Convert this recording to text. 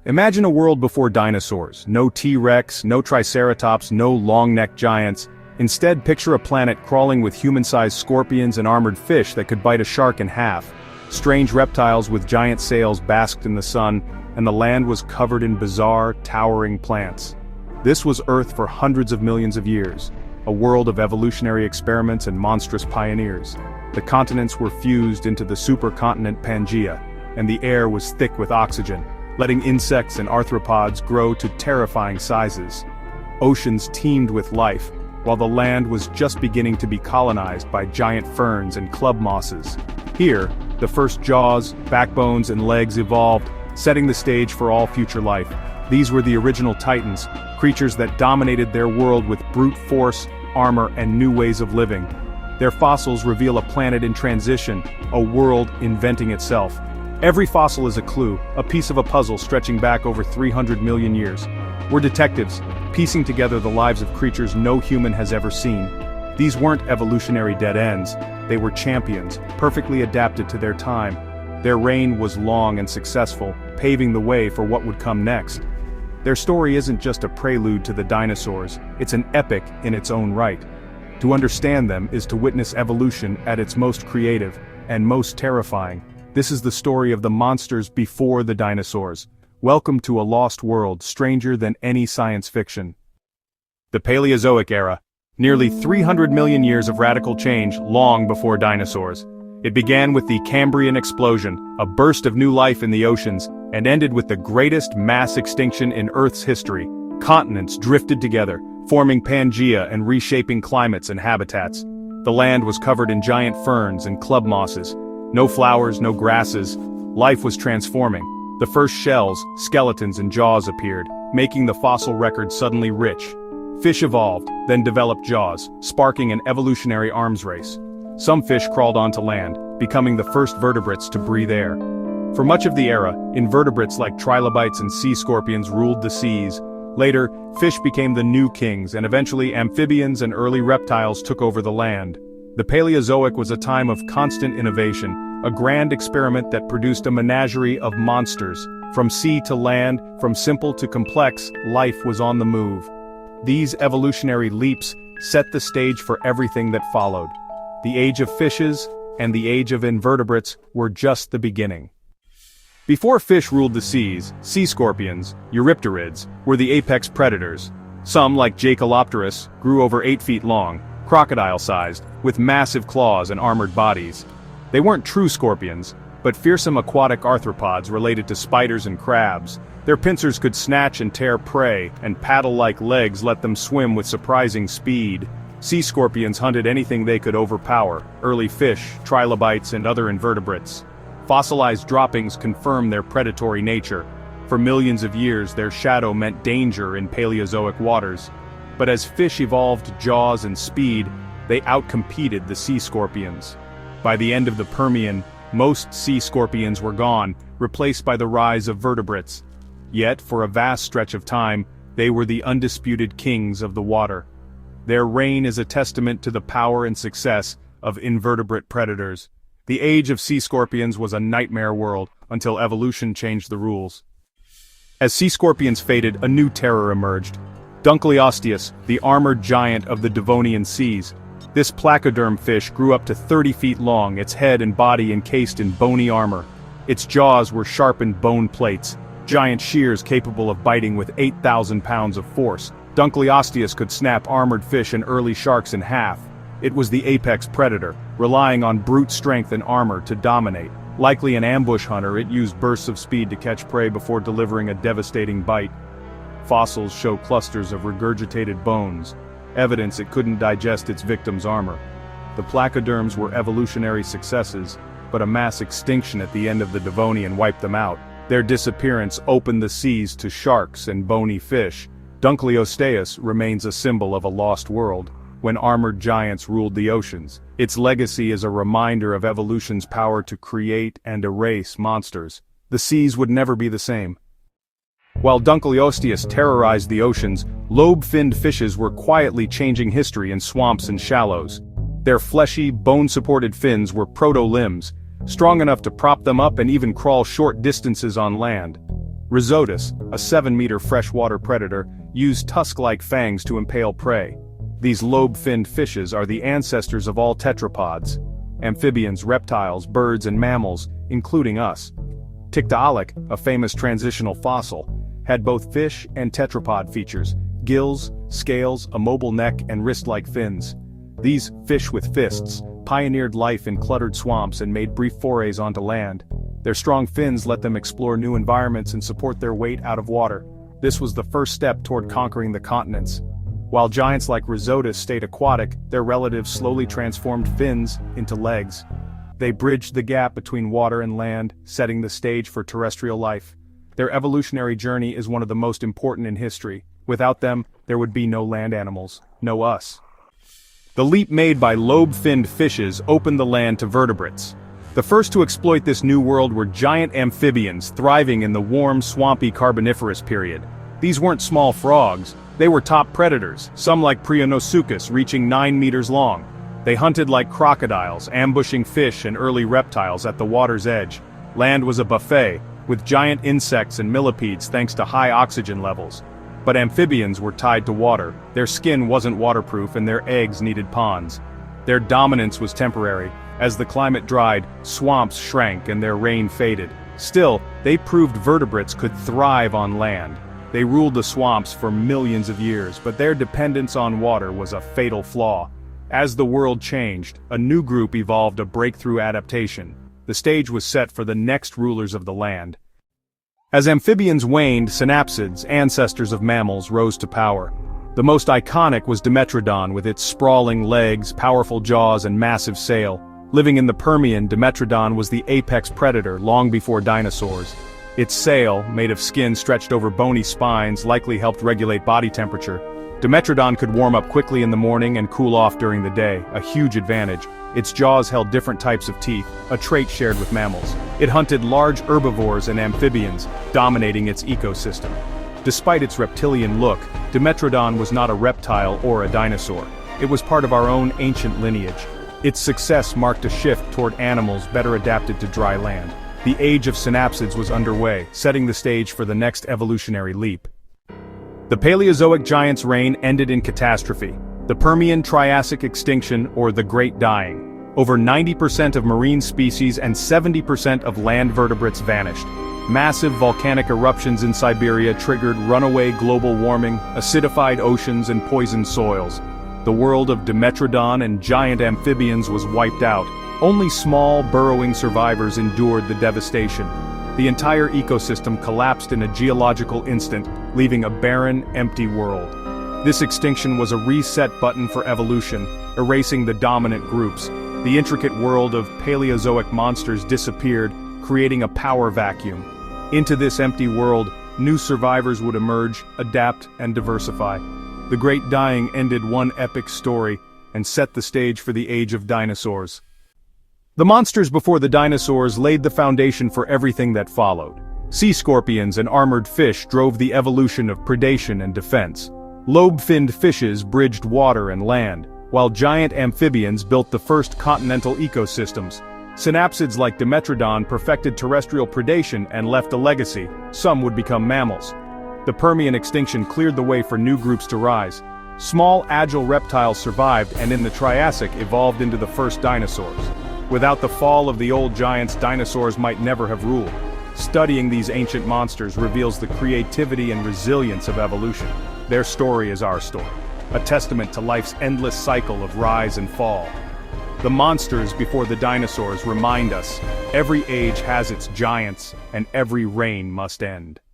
Imagine a world before dinosaurs. No T-Rex, no Triceratops, no long-necked giants. Instead, picture a planet crawling with human-sized scorpions and armored fish that could bite a shark in half. Strange reptiles with giant sails basked in the sun, and the land was covered in bizarre, towering plants. This was Earth for hundreds of millions of years, a world of evolutionary experiments and monstrous pioneers. The continents were fused into the supercontinent Pangea, and the air was thick with oxygen, letting insects and arthropods grow to terrifying sizes. Oceans teemed with life, while the land was just beginning to be colonized by giant ferns and club mosses. Here, the first jaws, backbones, and legs evolved, setting the stage for all future life. These were the original titans, creatures that dominated their world with brute force, armor, and new ways of living. Their fossils reveal a planet in transition, a world inventing itself. Every fossil is a clue, a piece of a puzzle stretching back over 300 million years. We're detectives, piecing together the lives of creatures no human has ever seen. These weren't evolutionary dead ends, they were champions, perfectly adapted to their time. Their reign was long and successful, paving the way for what would come next. Their story isn't just a prelude to the dinosaurs, it's an epic in its own right. To understand them is to witness evolution at its most creative and most terrifying. This is the story of the monsters before the dinosaurs. Welcome to a lost world, stranger than any science fiction. The Paleozoic era. Nearly 300 million years of radical change long before dinosaurs. It began with the Cambrian explosion, a burst of new life in the oceans, and ended with the greatest mass extinction in Earth's history. Continents drifted together, forming Pangea and reshaping climates and habitats. The land was covered in giant ferns and club mosses. No flowers, no grasses. Life was transforming. The first shells, skeletons, and jaws appeared, making the fossil record suddenly rich. Fish evolved, then developed jaws, sparking an evolutionary arms race. Some fish crawled onto land, becoming the first vertebrates to breathe air. For much of the era, invertebrates like trilobites and sea scorpions ruled the seas. Later, fish became the new kings, and eventually amphibians and early reptiles took over the land. The Paleozoic was a time of constant innovation, a grand experiment that produced a menagerie of monsters. From sea to land, from simple to complex, life was on the move. These evolutionary leaps set the stage for everything that followed. The age of fishes and the age of invertebrates were just the beginning. Before fish ruled the seas, sea scorpions, eurypterids, were the apex predators. Some, like Jacalopterus, grew over 8 feet long, crocodile-sized, with massive claws and armored bodies. They weren't true scorpions, but fearsome aquatic arthropods related to spiders and crabs. Their pincers could snatch and tear prey, and paddle-like legs let them swim with surprising speed. Sea scorpions hunted anything they could overpower: early fish, trilobites, and other invertebrates. Fossilized droppings confirm their predatory nature. For millions of years, their shadow meant danger in Paleozoic waters. But as fish evolved jaws and speed, they outcompeted the sea scorpions. By the end of the Permian, most sea scorpions were gone, replaced by the rise of vertebrates. Yet, for a vast stretch of time, they were the undisputed kings of the water. Their reign is a testament to the power and success of invertebrate predators. The age of sea scorpions was a nightmare world, until evolution changed the rules. As sea scorpions faded, a new terror emerged. Dunkleosteus, the armored giant of the Devonian seas. This placoderm fish grew up to 30 feet long, its head and body encased in bony armor. Its jaws were sharpened bone plates, giant shears capable of biting with 8,000 pounds of force. Dunkleosteus could snap armored fish and early sharks in half. It was the apex predator, relying on brute strength and armor to dominate. Likely an ambush hunter, it used bursts of speed to catch prey before delivering a devastating bite. Fossils show clusters of regurgitated bones, evidence it couldn't digest its victim's armor. The placoderms were evolutionary successes, but a mass extinction at the end of the Devonian wiped them out. Their disappearance opened the seas to sharks and bony fish. Dunkleosteus remains a symbol of a lost world, when armored giants ruled the oceans. Its legacy is a reminder of evolution's power to create and erase monsters. The seas would never be the same. While Dunkleosteus terrorized the oceans, lobe-finned fishes were quietly changing history in swamps and shallows. Their fleshy, bone-supported fins were proto-limbs, strong enough to prop them up and even crawl short distances on land. Rhizotus, a 7-meter freshwater predator, used tusk-like fangs to impale prey. These lobe-finned fishes are the ancestors of all tetrapods, amphibians, reptiles, birds, and mammals, including us. Tiktaalik, a famous transitional fossil, had both fish and tetrapod features: gills, scales, a mobile neck, and wrist-like fins. These fish with fists pioneered life in cluttered swamps and made brief forays onto land. Their strong fins let them explore new environments and support their weight out of water. This was the first step toward conquering the continents. While giants like Rhizotus stayed aquatic, their relatives slowly transformed fins into legs. They bridged the gap between water and land, setting the stage for terrestrial life. Their evolutionary journey is one of the most important in history. Without them, there would be no land animals, no us. The leap made by lobe-finned fishes opened the land to vertebrates. The first to exploit this new world were giant amphibians thriving in the warm, swampy Carboniferous period. These weren't small frogs, they were top predators, some like Prehistoric reaching 9 meters long. They hunted like crocodiles, ambushing fish and early reptiles at the water's edge. Land was a buffet, with giant insects and millipedes thanks to high oxygen levels. But amphibians were tied to water, their skin wasn't waterproof and their eggs needed ponds. Their dominance was temporary. As the climate dried, swamps shrank and their rain faded. Still, they proved vertebrates could thrive on land. They ruled the swamps for millions of years, but their dependence on water was a fatal flaw. As the world changed, a new group evolved, a breakthrough adaptation. The stage was set for the next rulers of the land. As amphibians waned, synapsids, ancestors of mammals, rose to power. The most iconic was Dimetrodon with its sprawling legs, powerful jaws, and massive sail. Living in the Permian, Dimetrodon was the apex predator long before dinosaurs. Its sail, made of skin stretched over bony spines, likely helped regulate body temperature. Dimetrodon could warm up quickly in the morning and cool off during the day, a huge advantage. Its jaws held different types of teeth, a trait shared with mammals. It hunted large herbivores and amphibians, dominating its ecosystem. Despite its reptilian look, Dimetrodon was not a reptile or a dinosaur. It was part of our own ancient lineage. Its success marked a shift toward animals better adapted to dry land. The age of synapsids was underway, setting the stage for the next evolutionary leap. The Paleozoic giant's reign ended in catastrophe. The Permian-Triassic extinction, or the Great Dying. Over 90% of marine species and 70% of land vertebrates vanished. Massive volcanic eruptions in Siberia triggered runaway global warming, acidified oceans, and poisoned soils. The world of Dimetrodon and giant amphibians was wiped out. Only small, burrowing survivors endured the devastation. The entire ecosystem collapsed in a geological instant, leaving a barren, empty world. This extinction was a reset button for evolution, erasing the dominant groups. The intricate world of Paleozoic monsters disappeared, creating a power vacuum. Into this empty world, new survivors would emerge, adapt, and diversify. The Great Dying ended one epic story and set the stage for the age of dinosaurs. The monsters before the dinosaurs laid the foundation for everything that followed. Sea scorpions and armored fish drove the evolution of predation and defense. Lobe-finned fishes bridged water and land, while giant amphibians built the first continental ecosystems. Synapsids like Dimetrodon perfected terrestrial predation and left a legacy. Some would become mammals. The Permian extinction cleared the way for new groups to rise. Small, agile reptiles survived and in the Triassic evolved into the first dinosaurs. Without the fall of the old giants, dinosaurs might never have ruled. Studying these ancient monsters reveals the creativity and resilience of evolution. Their story is our story, a testament to life's endless cycle of rise and fall. The monsters before the dinosaurs remind us, every age has its giants, and every reign must end.